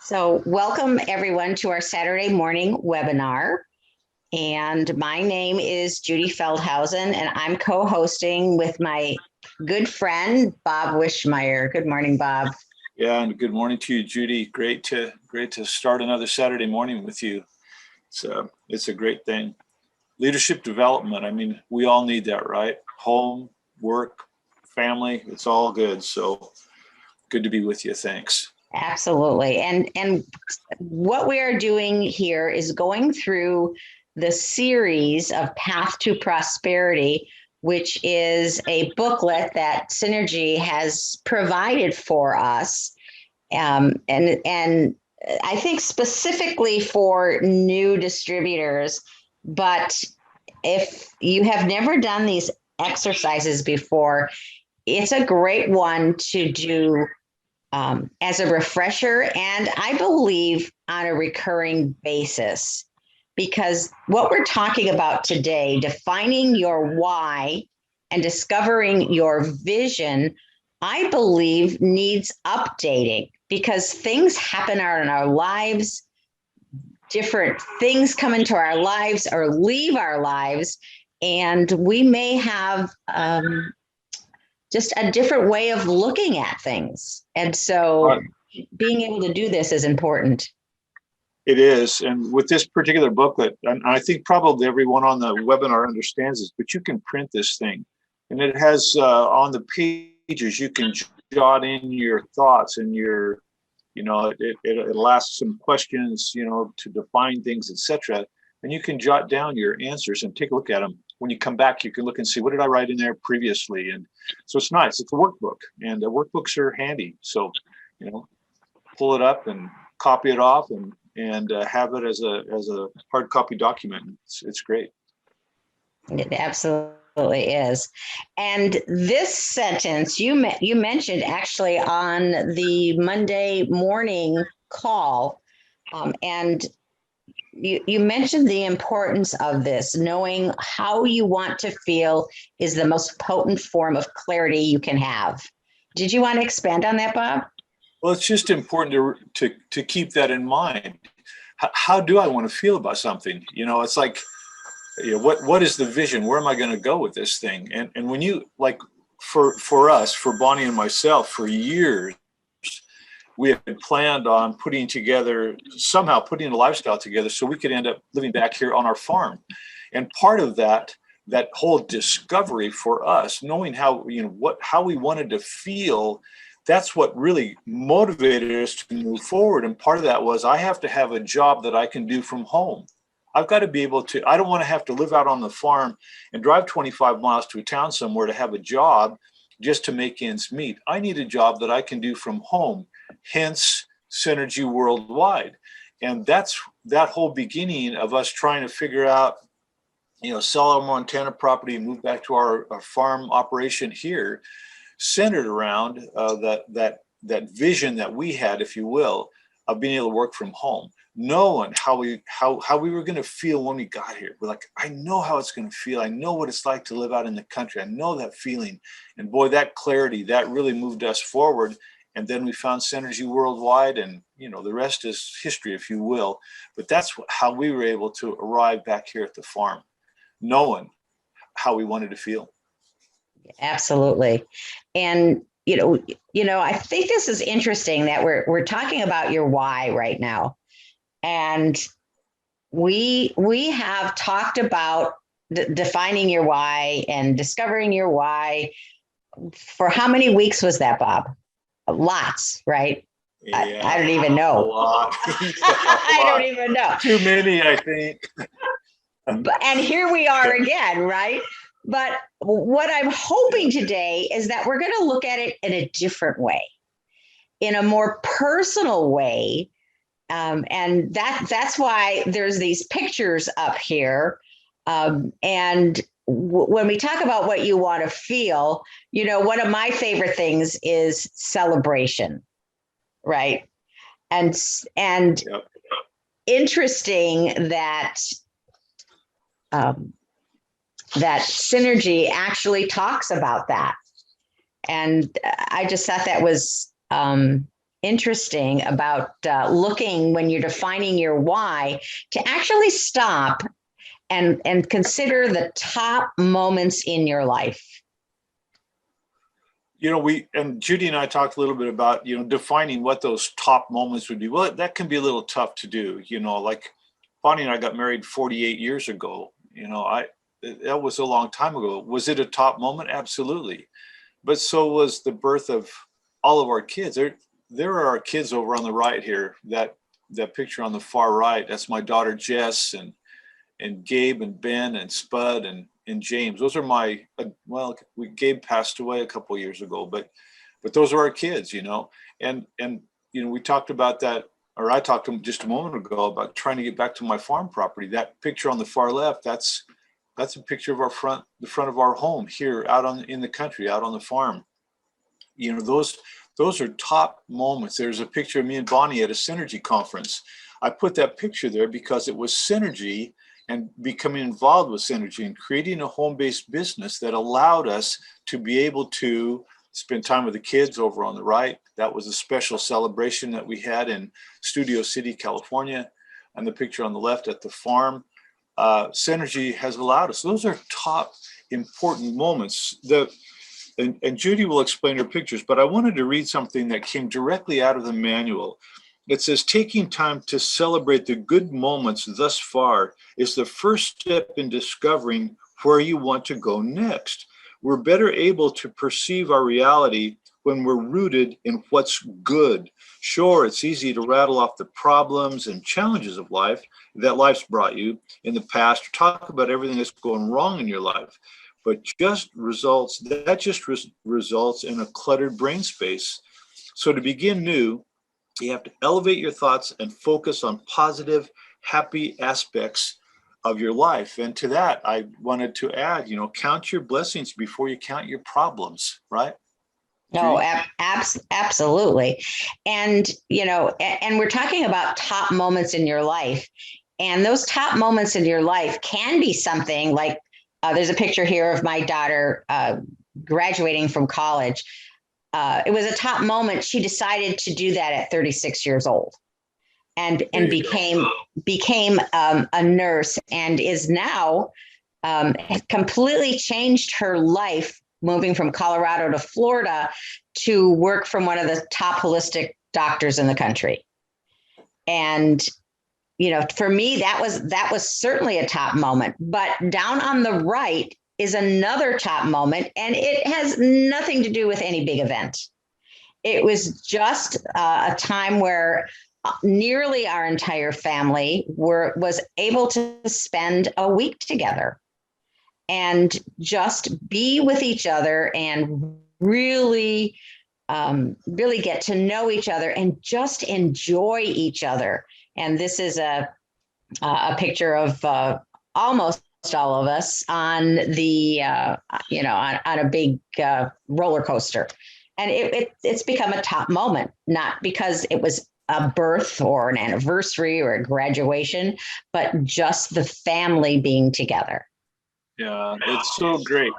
So, welcome everyone to our Saturday morning webinar. And my name is Judy Feldhausen, and I'm co hosting with my good friend, Bob Wischmeier. Good morning, Bob. Yeah, and good morning to you, Judy. Great to start another Saturday morning with you. It's a great thing. Leadership development. I mean, we all need that, right? Home, work, family. It's all good. So good to be with you. Thanks. Absolutely. And what we are doing here is going through the series of Path to Prosperity, which is a booklet that Synergy has provided for us. And I think specifically for new distributors, but if you have never done these exercises before, it's a great one to do as a refresher, and I believe on a recurring basis, because what we're talking about today, defining your why and discovering your vision, I believe needs updating because things happen in our lives. Different things come into our lives or leave our lives, and we may have just a different way of looking at things. And so being able to do this is important. It is. And with this particular booklet, and I think probably everyone on the webinar understands this, but you can print this thing. And it has on the pages, you can jot in your thoughts and your, it'll ask some questions, to define things, etc. And you can jot down your answers and take a look at them. When you come back, you can look and see, what did I write in there previously? And so it's nice. It's a workbook, and the workbooks are handy. So, pull it up and copy it off and have it as a hard copy document. It's great. It absolutely is. And this sentence you mentioned actually on the Monday morning call, and you mentioned the importance of this. Knowing how you want to feel is the most potent form of clarity you can have. Did you want to expand on that, Bob? Well, it's just important to keep that in mind. How do I want to feel about something? It's like, what is the vision? Where am I going to go with this thing? And when you, like, for us, for Bonnie and myself, for years, we had planned on putting a lifestyle together so we could end up living back here on our farm. And part of that whole discovery for us, knowing how we wanted to feel, that's what really motivated us to move forward. And part of that was, I have to have a job that I can do from home. I've got to be able to, I don't want to have to live out on the farm and drive 25 miles to a town somewhere to have a job just to make ends meet. I need a job that I can do from home, hence Synergy Worldwide. And that's that whole beginning of us trying to figure out, sell our Montana property and move back to our farm operation here, centered around that vision that we had, if you will, of being able to work from home, knowing how we were going to feel when we got here. We're like, I know how it's going to feel. I know what it's like to live out in the country. I know that feeling. And boy, that clarity, that really moved us forward. And then we found Synergy Worldwide, and the rest is history, if you will. But that's how we were able to arrive back here at the farm, knowing how we wanted to feel. Absolutely. And I think this is interesting that we're talking about your why right now. And we have talked about defining your why and discovering your why. For how many weeks was that, Bob? Lots, right? Yeah, I don't even know. A lot. I don't even know. Too many, I think. And here we are again, right? But what I'm hoping today is that we're going to look at it in a different way, in a more personal way. And that's why there's these pictures up here. And when we talk about what you want to feel, one of my favorite things is celebration, right? And yep. Interesting that that Synergy actually talks about that. And I just thought that was interesting about looking when you're defining your why to actually stop and consider the top moments in your life. You know, and Judy and I talked a little bit about, defining what those top moments would be. Well, that can be a little tough to do, like Bonnie and I got married 48 years ago. That was a long time ago. Was it a top moment? Absolutely. But so was the birth of all of our kids. There are our kids over on the right here. That picture on the far right, that's my daughter Jess and Gabe and Ben and Spud and James. Those are my Gabe passed away a couple of years ago, but those are our kids, and we talked about that, or I talked to them just a moment ago about trying to get back to my farm property. That picture on the far left, that's a picture of the front of our home here out in the country, out on the farm. Those are top moments. There's a picture of me and Bonnie at a Synergy conference. I put that picture there because it was Synergy and becoming involved with Synergy and creating a home-based business that allowed us to be able to spend time with the kids over on the right. That was a special celebration that we had in Studio City, California. And the picture on the left at the farm. Synergy has allowed us. Those are top important moments. And Judy will explain her pictures, but I wanted to read something that came directly out of the manual. It says, taking time to celebrate the good moments thus far is the first step in discovering where you want to go next. We're better able to perceive our reality when we're rooted in what's good. Sure, it's easy to rattle off the problems and challenges of life that life's brought you in the past, or talk about everything that's going wrong in your life. But results in a cluttered brain space. So to begin new, you have to elevate your thoughts and focus on positive, happy aspects of your life. And to that, I wanted to add, count your blessings before you count your problems, right? No, absolutely. And, and we're talking about top moments in your life. And those top moments in your life can be something like, there's a picture here of my daughter graduating from college. It was a top moment. She decided to do that at 36 years old, and became a nurse, and is now completely changed her life, moving from Colorado to Florida to work from one of the top holistic doctors in the country. And for me, that was certainly a top moment. But down on the right is another top moment, and it has nothing to do with any big event. It was just a time where nearly our entire family was able to spend a week together and just be with each other and really get to know each other and just enjoy each other. And this is a picture of almost all of us on the on a big roller coaster, and it's become a top moment, not because it was a birth or an anniversary or a graduation, but just the family being together. Yeah, it's so great.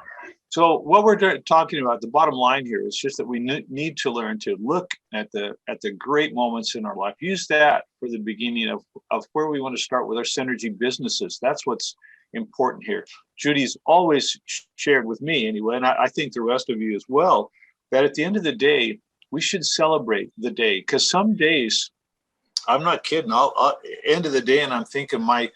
So what we're talking about, the bottom line here is just that we need to learn to look at the great moments in our life. Use that for the beginning of where we want to start with our Synergy businesses. That's what's important here. Judy's always shared with me anyway, and I think the rest of you as well, that at the end of the day, we should celebrate the day. Because some days, I'm not kidding, I'll end of the day and I'm thinking my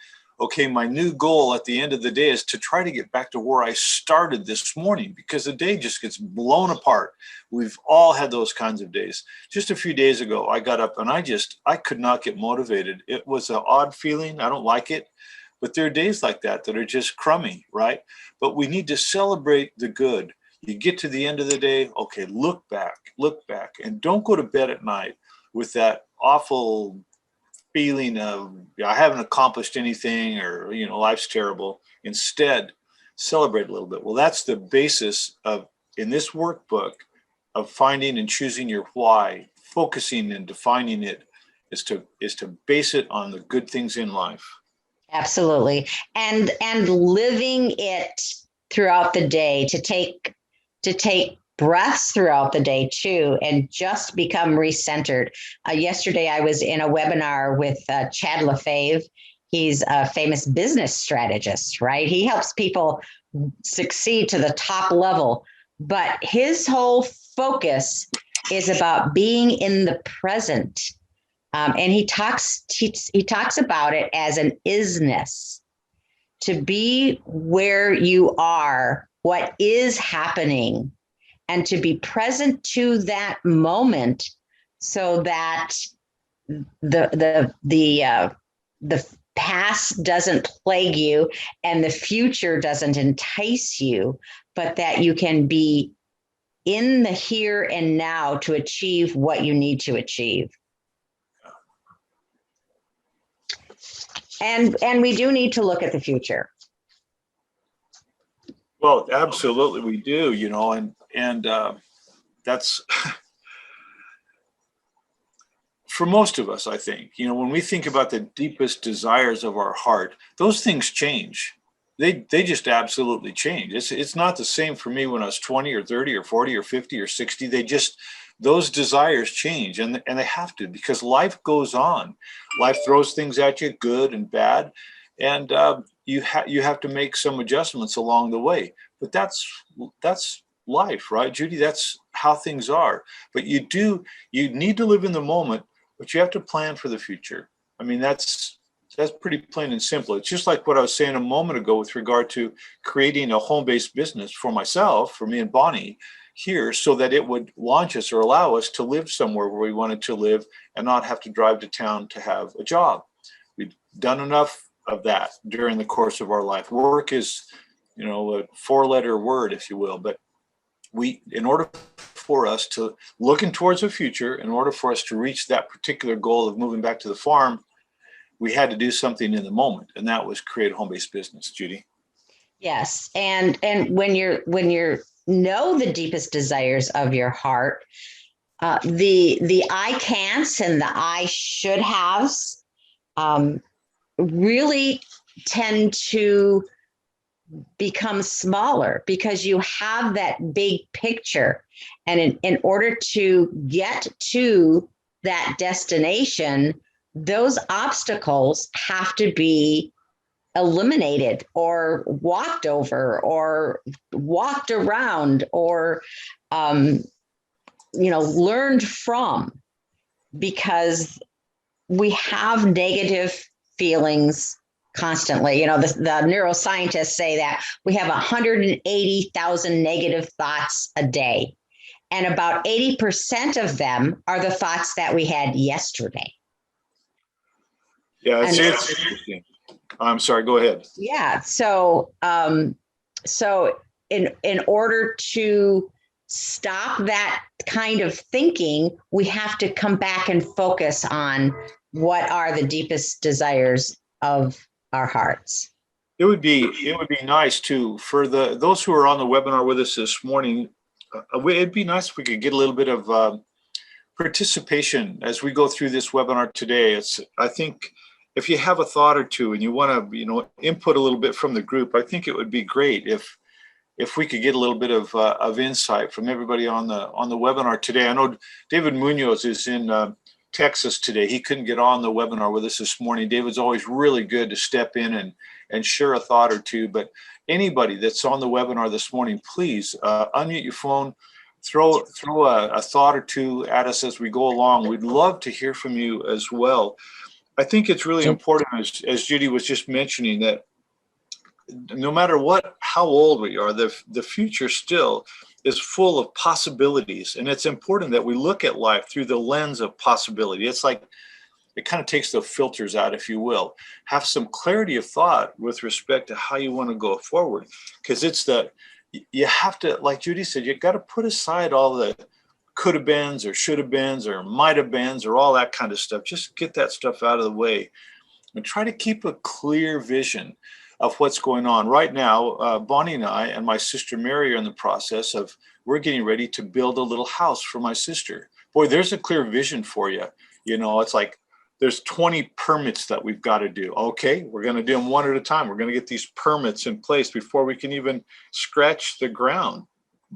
new goal at the end of the day is to try to get back to where I started this morning, because the day just gets blown apart. We've all had those kinds of days. Just a few days ago, I got up and I could not get motivated. It was an odd feeling. I don't like it. But there are days like that are just crummy, right? But we need to celebrate the good. You get to the end of the day, okay, look back, and don't go to bed at night with that awful feeling of I haven't accomplished anything, or life's terrible. Instead, celebrate a little bit. Well, that's the basis of, in this workbook, of finding and choosing your why. Focusing and defining it is to base it on the good things in life. Absolutely. And living it throughout the day, to take breaths throughout the day too, and just become recentered. Yesterday, I was in a webinar with Chad LaFave. He's a famous business strategist, right? He helps people succeed to the top level, but his whole focus is about being in the present. And he talks about it as an isness, to be where you are, what is happening, and to be present to that moment, so that the past doesn't plague you and the future doesn't entice you, but that you can be in the here and now to achieve what you need to achieve. And we do need to look at the future. Well, absolutely, we do, and that's for most of us, I think, when we think about the deepest desires of our heart, those things change. They just absolutely change. It's not the same for me when I was 20 or 30 or 40 or 50 or 60. Those desires change, and they have to, because life goes on. Life throws things at you, good and bad, and you have to make some adjustments along the way. But that's life, right, Judy? That's how things are. But you need to live in the moment, but you have to plan for the future. I mean, that's pretty plain and simple. It's just like what I was saying a moment ago with regard to creating a home-based business for myself, for me and Bonnie here, so that it would launch us or allow us to live somewhere where we wanted to live and not have to drive to town to have a job. We've done enough of that during the course of our life. Work is, a four-letter word, if you will, but in order for us to looking towards the future, in order for us to reach that particular goal of moving back to the farm, we had to do something in the moment, and that was create a home-based business, Judy. Yes, and when you know the deepest desires of your heart, the I can'ts and the I should haves really tend to become smaller, because you have that big picture, and in order to get to that destination, those obstacles have to be eliminated or walked over or walked around or learned from, because we have negative feelings constantly. The neuroscientists say that we have 180,000 negative thoughts a day, and about 80% of them are the thoughts that we had yesterday. Yeah, it's interesting. I'm sorry, go ahead. Yeah. So in order to stop that kind of thinking, we have to come back and focus on what are the deepest desires of our hearts. It would be nice too, for those who are on the webinar with us this morning. It'd be nice if we could get a little bit of participation as we go through this webinar today. I think if you have a thought or two and you want to, input a little bit from the group, I think it would be great if we could get a little bit of insight from everybody on the webinar today. I know David Munoz is in Texas today. He couldn't get on the webinar with us this morning. David's always really good to step in and share a thought or two. But anybody that's on the webinar this morning, please unmute your phone, throw a thought or two at us as we go along. We'd love to hear from you as well. I think it's really important, as Judy was just mentioning, that no matter how old we are, the future still is full of possibilities. And it's important that we look at life through the lens of possibility. It's like it kind of takes the filters out, if you will. Have some clarity of thought with respect to how you want to go forward. Because you have to, like Judy said, you got to put aside all the could have beens or should have beens or might have beens or all that kind of stuff. Just get that stuff out of the way and try to keep a clear vision of what's going on. Right now, Bonnie and I and my sister Mary are in the process of, we're getting ready to build a little house for my sister. Boy, there's a clear vision for you. It's like there's 20 permits that we've got to do. Okay, we're going to do them one at a time. We're going to get these permits in place before we can even scratch the ground.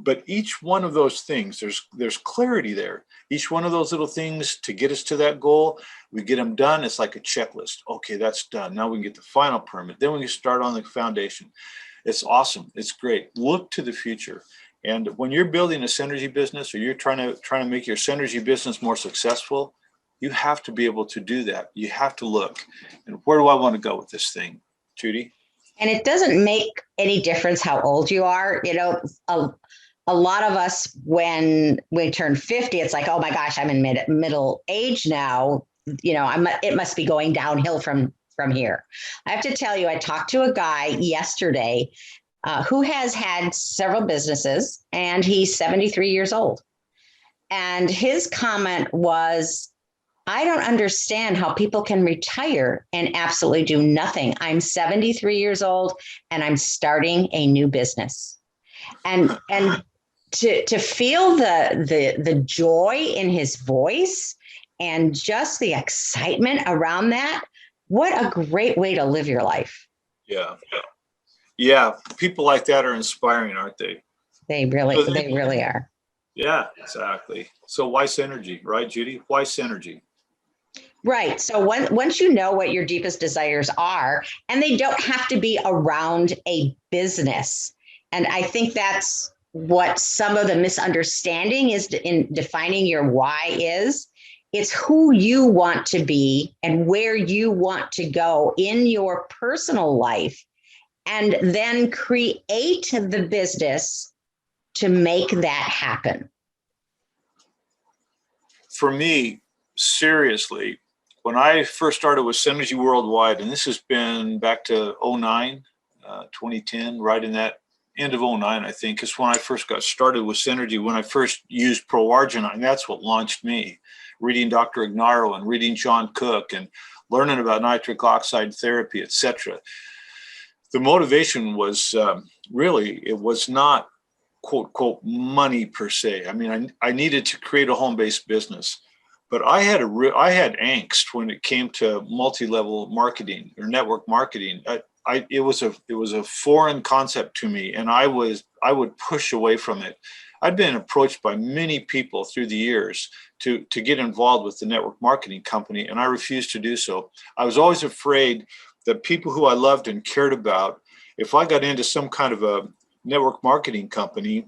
But each one of those things, there's clarity there. Each one of those little things to get us to that goal, we get them done. It's like a checklist. Okay, that's done. Now we can get the final permit. Then we can start on the foundation. It's awesome. It's great. Look to the future. And when you're building a synergy business, or you're trying to make your synergy business more successful, you have to be able to do that. You have to look. And where do I want to go with this thing, Judy? And it doesn't make any difference how old you are. You know, a lot of us, when we turn 50, it's like, oh my gosh, I'm in middle age now. You know, it must be going downhill from here. I have to tell you, I talked to a guy yesterday who has had several businesses, and he's 73 years old. And his comment was, I don't understand how people can retire and absolutely do nothing. I'm 73 years old and I'm starting a new business. And to feel the joy in his voice and just the excitement around that, what a great way to live your life. Yeah. People like that are inspiring, aren't they? They really are. Yeah, exactly. So why synergy, right, Judy? Why synergy? Right. So once you know what your deepest desires are, and they don't have to be around a business. And I think that's what some of the misunderstanding is in defining your why is. It's who you want to be and where you want to go in your personal life, and then create the business to make that happen. For me, seriously, when I first started with Synergy Worldwide, and this has been back to 2009, 2010, right in that end of 2009, I think, is when I first got started with Synergy, when I first used Pro-Arginine. That's what launched me, reading Dr. Ignaro and reading John Cook and learning about nitric oxide therapy, etc. The motivation was really, it was not quote, quote, money per se. I mean, I needed to create a home-based business, but I had angst when it came to multi-level marketing or network marketing. It was a foreign concept to me, and I would push away from it. I'd been approached by many people through the years to get involved with the network marketing company, and I refused to do so. I was always afraid that people who I loved and cared about, if I got into some kind of a network marketing company,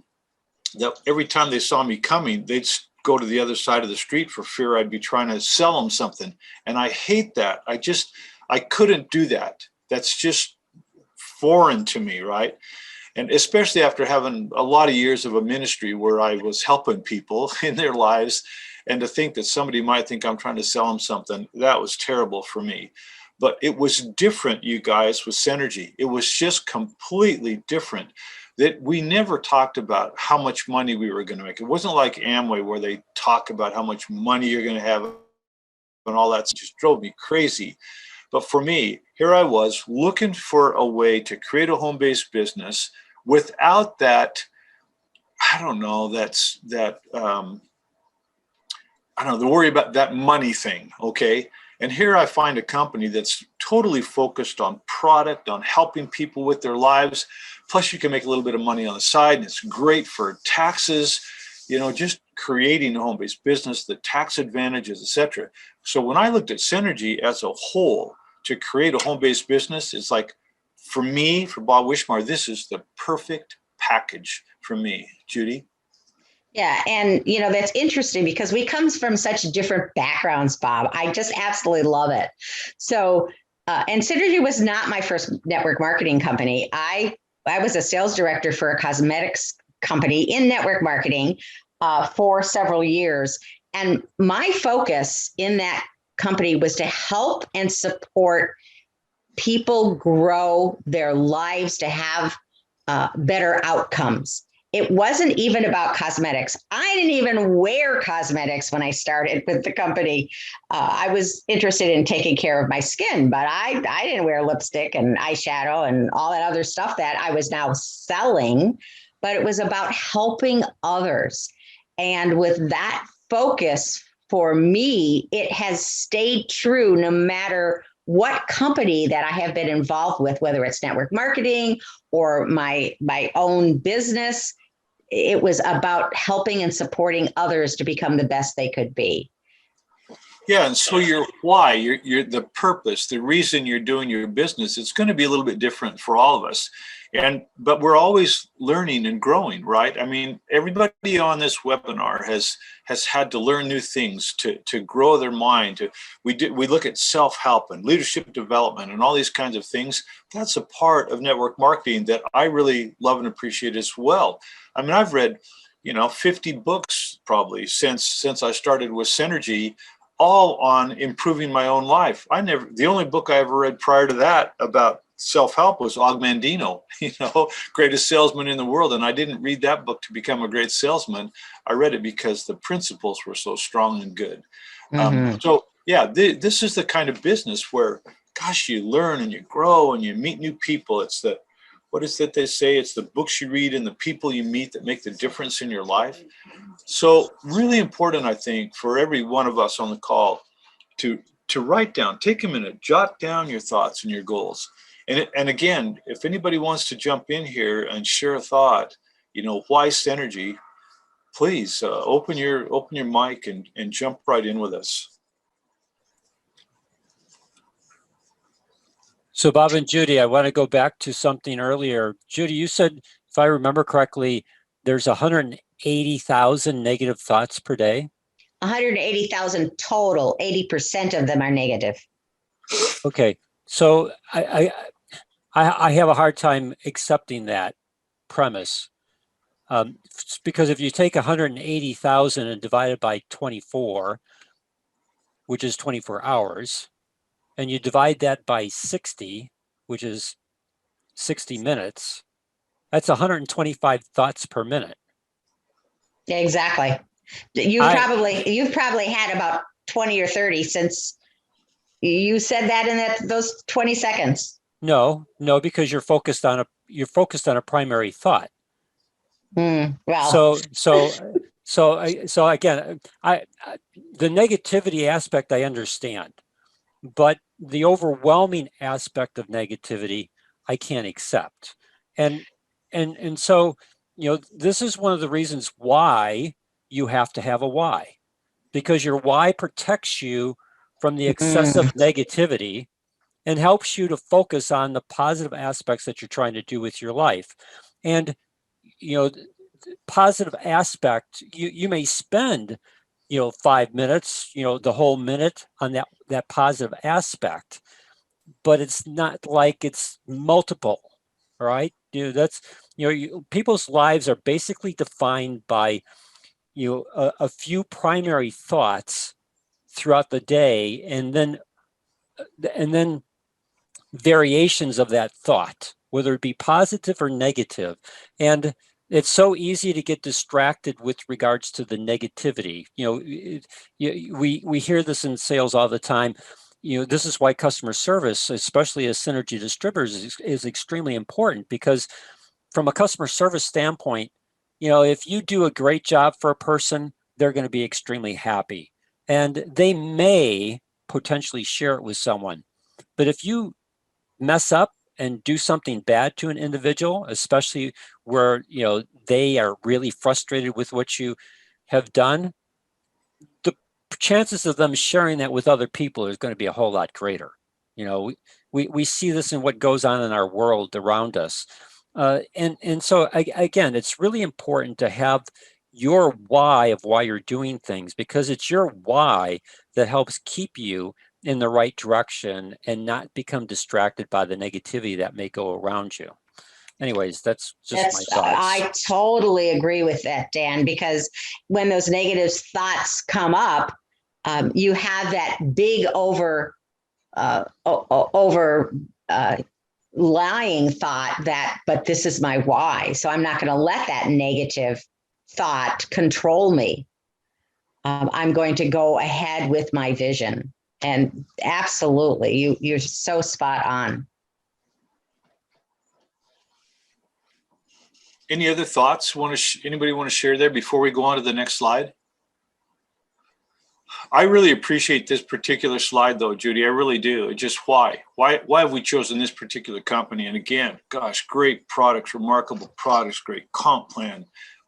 that every time they saw me coming, they'd go to the other side of the street for fear I'd be trying to sell them something. And I hate that. I couldn't do that. That's just foreign to me, right? And especially after having a lot of years of a ministry where I was helping people in their lives, and to think that somebody might think I'm trying to sell them something, that was terrible for me. But it was different, you guys, with Synergy. It was just completely different. That we never talked about how much money we were going to make. It wasn't like Amway where they talk about how much money you're going to have and all that. It just drove me crazy. But for me, here I was looking for a way to create a home-based business without that, I don't know, the worry about that money thing, okay? And here I find a company that's totally focused on product, on helping people with their lives. Plus you can make a little bit of money on the side, and it's great for taxes, just creating a home-based business, the tax advantages, etc. So when I looked at Synergy as a whole to create a home-based business, it's like, for me, for Bob Wischmeier, this is the perfect package for me. Judy? Yeah. And, that's interesting because we come from such different backgrounds, Bob. I just absolutely love it. So, and Synergy was not my first network marketing company. I was a sales director for a cosmetics company in network marketing for several years. And my focus in that company was to help and support people grow their lives to have better outcomes. It wasn't even about cosmetics. I didn't even wear cosmetics when I started with the company. I was interested in taking care of my skin, but I didn't wear lipstick and eyeshadow and all that other stuff that I was now selling. But it was about helping others. And with that focus for me, it has stayed true no matter what company that I have been involved with, whether it's network marketing or my own business. it was about helping and supporting others to become the best they could be. Yeah, and so your why, your the purpose, the reason you're doing your business, it's going to be a little bit different for all of us. But we're always learning and growing, right? I mean, everybody on this webinar has had to learn new things to grow their mind. We look at self-help and leadership development and all these kinds of things. That's a part of network marketing that I really love and appreciate as well. I mean, I've read, 50 books probably since I started with Synergy, all on improving my own life. The only book I ever read prior to that about self-help was Og Mandino, greatest salesman in the world. And I didn't read that book to become a great salesman. I read it because the principles were so strong and good. So yeah, this is the kind of business where, gosh, you learn and you grow and you meet new people. What is it they say? It's the books you read and the people you meet that make the difference in your life. So really important, I think, for every one of us on the call to write down, take a minute, jot down your thoughts and your goals. And again, if anybody wants to jump in here and share a thought, why Synergy, please open your mic and jump right in with us. So Bob and Judy, I want to go back to something earlier. Judy, you said, if I remember correctly, there's 180,000 negative thoughts per day. 180,000 total, 80% of them are negative. Okay, so I have a hard time accepting that premise, because if you take 180,000 and divide it by 24, which is 24 hours, and you divide that by 60, which is 60 minutes, that's 125 thoughts per minute. Exactly. You've probably had about 20 or 30 since you said that in those 20 seconds. No, because you're focused on a primary thought. Well. So again, the negativity aspect I understand, but the overwhelming aspect of negativity I can't accept. And so, this is one of the reasons why you have to have a why, because your why protects you from the excessive negativity and helps you to focus on the positive aspects that you're trying to do with your life. And, positive aspect, you may spend, 5 minutes, the whole minute on that positive aspect, but it's not like it's multiple, right? That's, people's lives are basically defined by, a few primary thoughts throughout the day, and then variations of that thought, whether it be positive or negative. And it's so easy to get distracted with regards to the negativity. We hear this in sales all the time. This is why customer service, especially as Synergy distributors, is extremely important, because from a customer service standpoint, if you do a great job for a person, they're going to be extremely happy, and they may potentially share it with someone. But if you mess up and do something bad to an individual, especially where they are really frustrated with what you have done, the chances of them sharing that with other people is going to be a whole lot greater. We see this in what goes on in our world around us, and so again, it's really important to have your why of why you're doing things, because it's your why that helps keep you in the right direction and not become distracted by the negativity that may go around you. Anyways, that's just my thoughts. I totally agree with that, Dan, because when those negative thoughts come up, you have that big lying thought that, but this is my why. So I'm not going to let that negative thought control me. I'm going to go ahead with my vision. And absolutely, you're so spot on. Any other thoughts? Anybody want to share there before we go on to the next slide? I really appreciate this particular slide, though, Judy. I really do. Just why? Why have we chosen this particular company? And again, gosh, great products, remarkable products, great comp plan.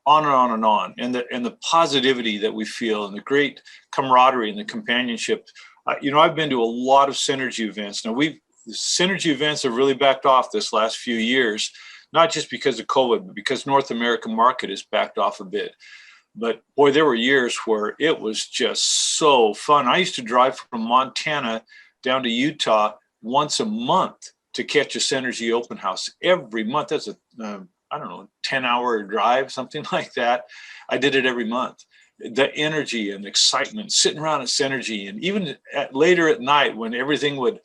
on and on and on. And the positivity that we feel, and the great camaraderie and the companionship. I've been to a lot of Synergy events. Now, the Synergy events have really backed off this last few years, not just because of COVID, but because North American market has backed off a bit. But boy, there were years where it was just so fun. I used to drive from Montana down to Utah once a month to catch a Synergy open house every month. That's a, 10-hour drive, something like that. I did it every month. The energy and excitement, sitting around at Synergy, and even later at night when everything would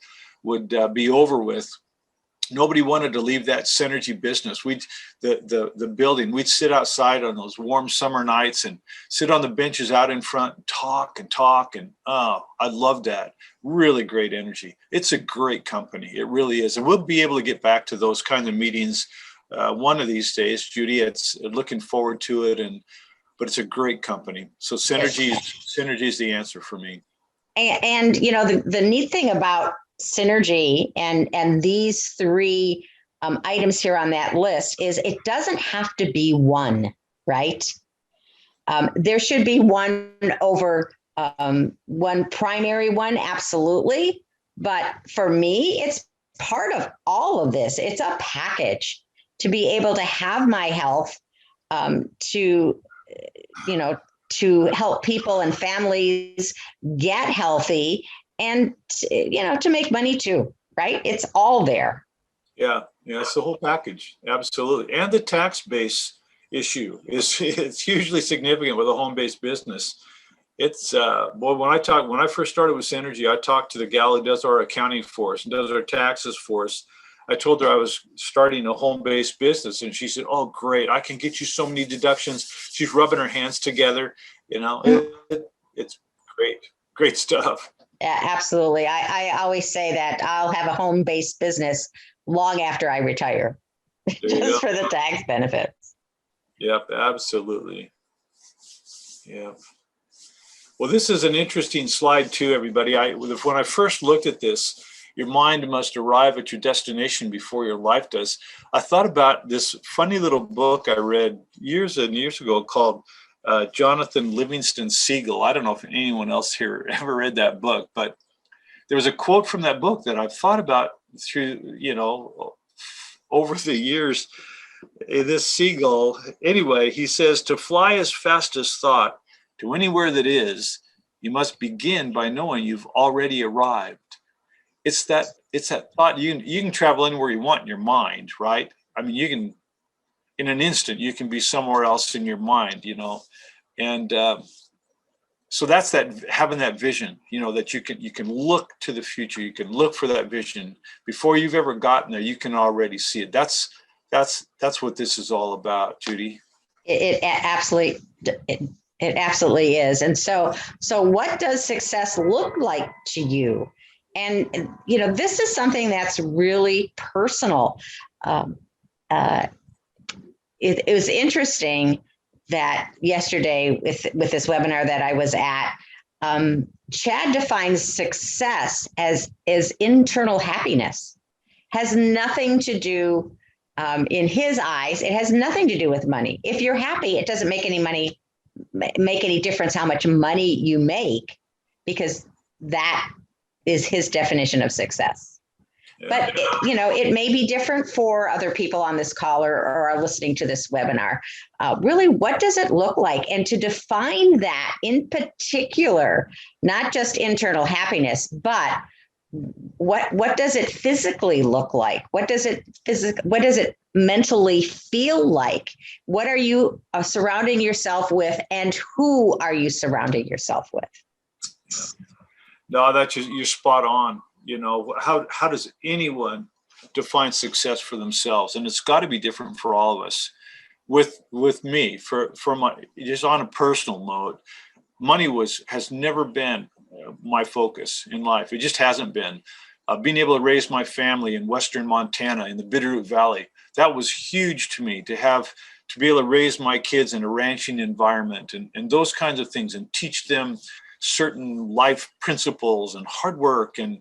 be over with, nobody wanted to leave that Synergy business. The building, we'd sit outside on those warm summer nights and sit on the benches out in front and talk. And oh, I love that. Really great energy. It's a great company. It really is. And we'll be able to get back to those kinds of meetings one of these days, Judy. It's looking forward to it. But it's a great company. So Synergy is the answer for me. And the neat thing about Synergy and these three items here on that list is it doesn't have to be one, right? There should be one over one primary one, absolutely. But for me, it's part of all of this. It's a package to be able to have my health, to help people and families get healthy, and to make money too, right? It's all there. Yeah, it's the whole package, absolutely. And the tax base issue it's hugely significant with a home-based business. It's when I first started with Synergy, I talked to the gal who does our accounting for us and does our taxes for us. I told her I was starting a home-based business, and she said, "Oh, great! I can get you so many deductions." She's rubbing her hands together. It's great stuff. Yeah, absolutely. I always say that I'll have a home-based business long after I retire, just for the tax benefits. Yep, absolutely. Yep. Well, this is an interesting slide too, everybody. When I first looked at this, your mind must arrive at your destination before your life does. I thought about this funny little book I read years and years ago called Jonathan Livingston Seagull. I don't know if anyone else here ever read that book, but there was a quote from that book that I've thought about through, over the years. This seagull, anyway, he says, to fly as fast as thought to anywhere that is, you must begin by knowing you've already arrived. It's that thought. You can travel anywhere you want in your mind, right? I mean, you can, in an instant, you can be somewhere else in your mind, and so that's having that vision, that you can look to the future. You can look for that vision before you've ever gotten there. You can already see it. That's what this is all about, Judy. It absolutely is. And so what does success look like to you? And, this is something that's really personal. It was interesting that yesterday with this webinar that I was at, Chad defines success as internal happiness. Has nothing to do, in his eyes, it has nothing to do with money. If you're happy, it doesn't make any difference how much money you make, because that is his definition of success. Yeah. But it may be different for other people on this call or are listening to this webinar. Really, what does it look like? And to define that in particular, not just internal happiness, but what does it physically look like? What does it mentally feel like? What are you surrounding yourself with, and who are you surrounding yourself with? No, you're spot on. How does anyone define success for themselves? And it's got to be different for all of us. With me, for my, just on a personal note, money has never been my focus in life. It just hasn't been. Being able to raise my family in Western Montana in the Bitterroot Valley, that was huge to me, to be able to raise my kids in a ranching environment and those kinds of things, and teach them certain life principles and hard work and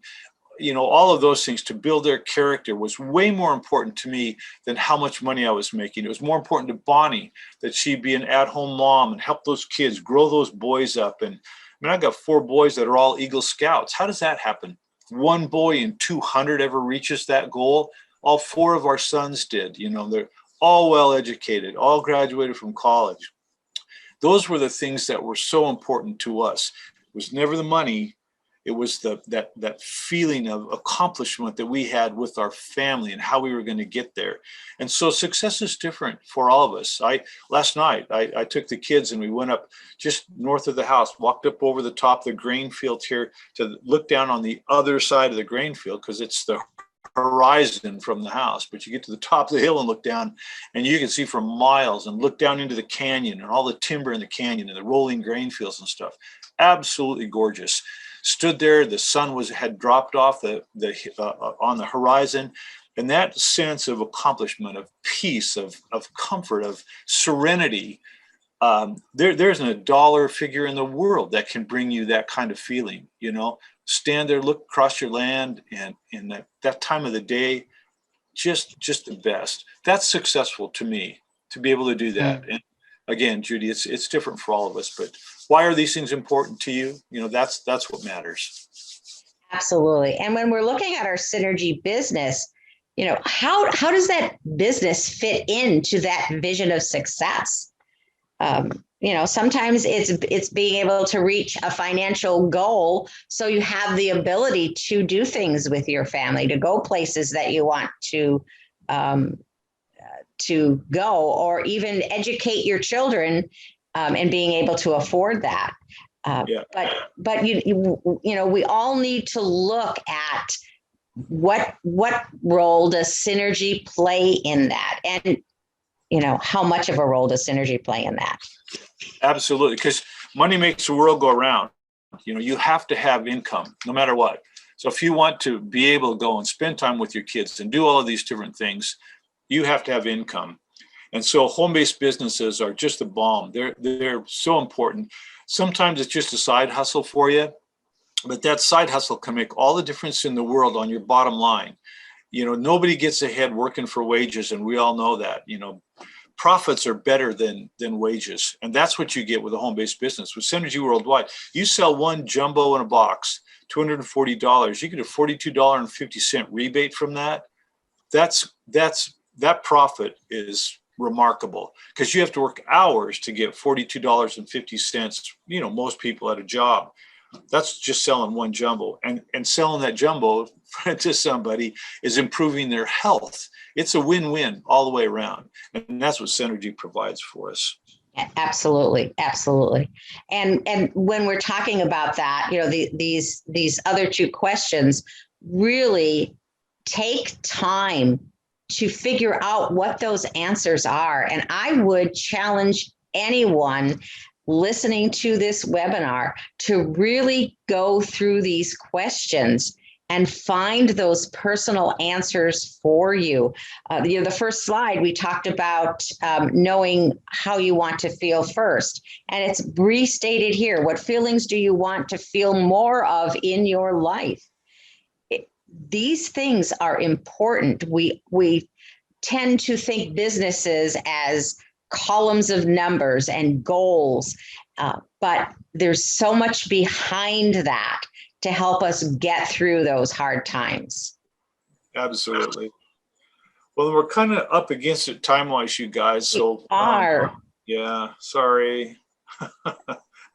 all of those things to build their character was way more important to me than how much money I was making. It was more important to Bonnie that she'd be an at-home mom and help those kids, grow those boys up. And I got 4 boys that are all Eagle Scouts. How does that happen? One boy in 200 ever reaches that goal. All 4 of our sons did. They're all well educated, all graduated from college. Those were the things that were so important to us. It was never the money. It was that feeling of accomplishment that we had with our family and how we were going to get there. And so success is different for all of us. Last night, I took the kids and we went up just north of the house, walked up over the top of the grain field here to look down on the other side of the grain field, because it's the horizon from the house. But you get to the top of the hill and look down and you can see for miles and look down into the canyon and all the timber in the canyon and the rolling grain fields and stuff. Absolutely gorgeous. Stood there, the sun had dropped off on the horizon, and that sense of accomplishment, of peace, of comfort, of serenity. There isn't a dollar figure in the world that can bring you that kind of feeling. Stand there, look across your land, and in that time of the day, just the best. That's successful to me, to be able to do that. And again, Judy, it's different for all of us, but why are these things important to you? That's what matters. Absolutely. And when we're looking at our synergy business, how does that business fit into that vision of success? Sometimes it's being able to reach a financial goal, so you have the ability to do things with your family, to go places that you want to go, or even educate your children, and being able to afford that. But we all need to look at what role does synergy play in that, and how much of a role does synergy play in that? Absolutely, because money makes the world go around. You have to have income no matter what. So if you want to be able to go and spend time with your kids and do all of these different things, you have to have income. And so home-based businesses are just the bomb. They're so important. Sometimes it's just a side hustle for you, but that side hustle can make all the difference in the world on your bottom line. Nobody gets ahead working for wages, and we all know that. Profits are better than wages, and that's what you get with a home-based business. With Synergy Worldwide, you sell one jumbo in a box, $240. You get a $42.50 rebate from that. That profit is remarkable, because you have to work hours to get $42.50. Most people at a job. That's just selling one jumbo, and selling that jumbo to somebody is improving their health. It's a win-win all the way around, and that's what Synergy provides for us. Absolutely. And when we're talking about that, these other 2 questions, really take time to figure out what those answers are. And I would challenge anyone listening to this webinar to really go through these questions and find those personal answers for you. The first slide, we talked about knowing how you want to feel first. And it's restated here. What feelings do you want to feel more of in your life? These things are important. We tend to think businesses as columns of numbers and goals, but there's so much behind that to help us get through those hard times. Absolutely. Well, we're kind of up against it time-wise, you guys. So yeah, sorry.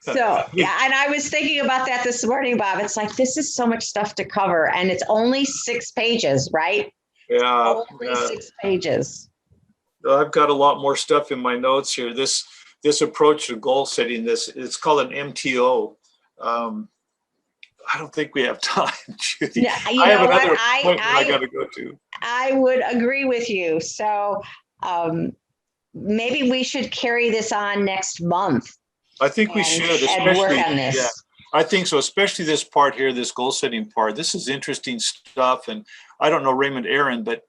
So, yeah, and I was thinking about that this morning, Bob. It's like, this is so much stuff to cover, and it's only 6 pages, right? Yeah. Only 6 pages. I've got a lot more stuff in my notes here. This approach to goal setting, it's called an MTO. I don't think we have time, Judy. Yeah, I have another appointment I got to go to. I would agree with you. So maybe we should carry this on next month. I think we should, especially work on this. Yeah, I think so, especially this part here, this goal setting part. This is interesting stuff, and I don't know Raymond Aaron, but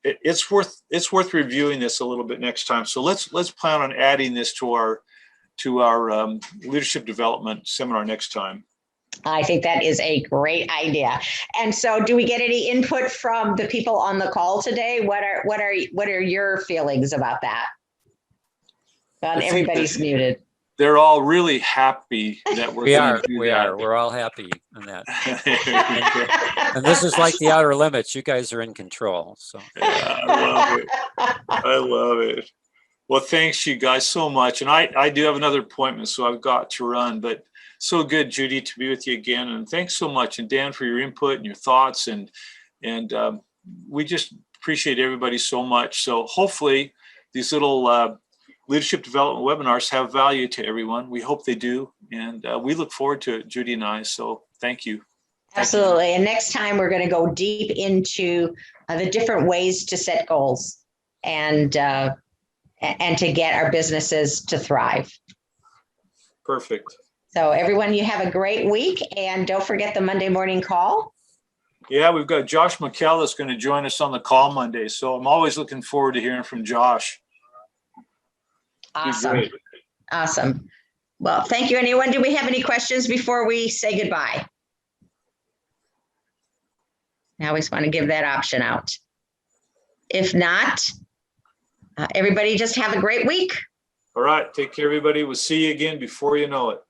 it's worth reviewing this a little bit next time. So let's plan on adding this to our leadership development seminar next time. I think that is a great idea. And so do we get any input from the people on the call today? What are your feelings about that? I think Everybody's muted. They're all really happy that we're going to do that. We're all happy on that. And this is like the outer limits. You guys are in control. So yeah, I love it. I love it. Well, thanks you guys so much. And I do have another appointment, so I've got to run, but so good, Judy, to be with you again. And thanks so much. And Dan, for your input and your thoughts. And we just appreciate everybody so much. So hopefully these little leadership development webinars have value to everyone. We hope they do. And we look forward to it, Judy and I. So thank you. Absolutely. And next time we're going to go deep into the different ways to set goals and to get our businesses to thrive. Perfect. So everyone, you have a great week, and don't forget the Monday morning call. Yeah, we've got Josh McKell that's going to join us on the call Monday. So I'm always looking forward to hearing from Josh. Awesome. Awesome. Well, thank you. Anyone, do we have any questions before we say goodbye? I always want to give that option out. If not, everybody just have a great week. All right. Take care, everybody. We'll see you again before you know it.